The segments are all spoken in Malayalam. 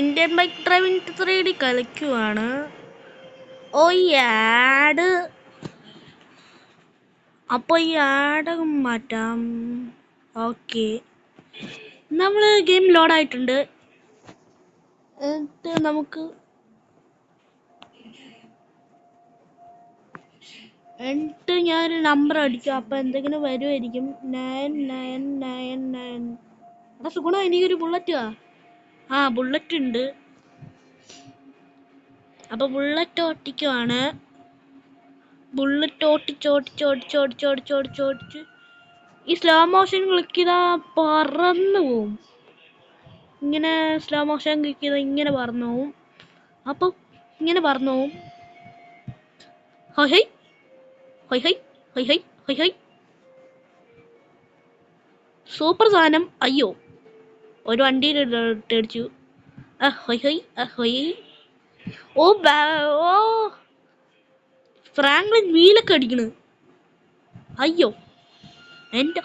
ഇന്ത്യൻ ബൈക്ക് ഡ്രൈവിംഗ് 3D കളിക്കുവാണ്. ആഡ് അപ്പോൾ ഈ ആഡ് മാറ്റാം. ഓക്കെ, നമ്മൾ ഗെയിം ലോഡായിട്ടുണ്ട്. എന്നിട്ട് ഞാനൊരു നമ്പർ അടിക്കും. അപ്പം എന്തെങ്കിലും വരുമായിരിക്കും. 9999. എടാ സുഗുണ, എനിക്കൊരു ബുള്ളറ്റാ. ബുള്ളറ്റ് ഉണ്ട്. അപ്പോൾ ബുള്ളറ്റ് ഓട്ടിക്കുവാണ്. ബുള്ളറ്റ് ഓടിച്ചോടിച്ചോടിച്ചോടിച്ചോടിച്ചോടിച്ചോടിച്ച് ഈ സ്ലോ മോഷൻ ക്ലിക്ക് ചെയ്താൽ പറന്നു പോവും. ഇങ്ങനെ സ്ലോ മോഷൻ ക്ലിക്ക് ചെയ്താൽ ഇങ്ങനെ പറന്നു പോവും. അപ്പം ഇങ്ങനെ പറന്നു പോവും. Hi hi hi hi hi hi hi hi. Super സാധനം. അയ്യോ, ഒരു വണ്ടിയിൽ ഇട്ടടിച്ചു. Hi hi hi. Oh Franklin വീലൊക്കെ അടിക്കണ്. അയ്യോ എൻ്റെ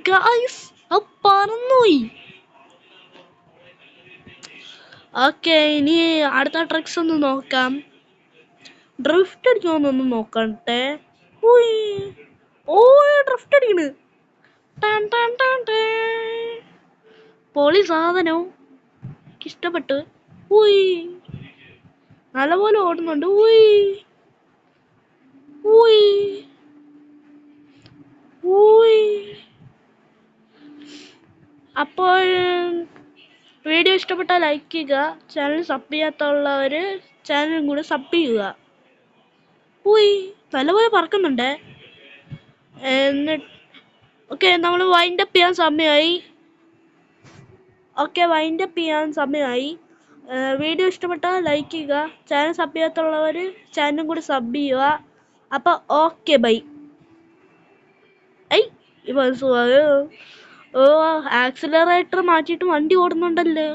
ഗായ്സ്, പറന്നുപോയി. ഓക്കെ, ഇനി അടുത്ത ട്രിക്സ് ഒന്ന് നോക്കാം. ഡ്രിഫ്റ്റ് അടിക്കണമെന്നൊന്ന് നോക്കട്ടെ. ഡ്രിഫ്റ്റ് അടിക്കണ്. പൊളി സാധനം, ഇഷ്ടപ്പെട്ടു. നല്ലപോലെ ഓടുന്നുണ്ട്. അപ്പോൾ വീഡിയോ ഇഷ്ടപ്പെട്ടാൽ ലൈക്ക് ചെയ്യുക. ചാനൽ സബ് ചെയ്യാത്തുള്ളവർ ചാനലും കൂടെ സബ് ചെയ്യുക. നല്ലപോലെ പറക്കുന്നുണ്ട്. എന്നിട്ട് ഓക്കെ, നമ്മൾ വൈൻഡപ്പ് ചെയ്യാൻ സമയമായി. വീഡിയോ ഇഷ്ടപ്പെട്ടാൽ ലൈക്ക് ചെയ്യുക. ചാനൽ സബ് ചെയ്യാത്തുള്ളവർ ചാനലും കൂടി സബ് ചെയ്യുക. അപ്പോൾ ഓക്കെ, ബൈ. ആക്സിലറേറ്റർ മാറ്റിയിട്ട് വണ്ടി ഓടുന്നുണ്ടല്ലോ.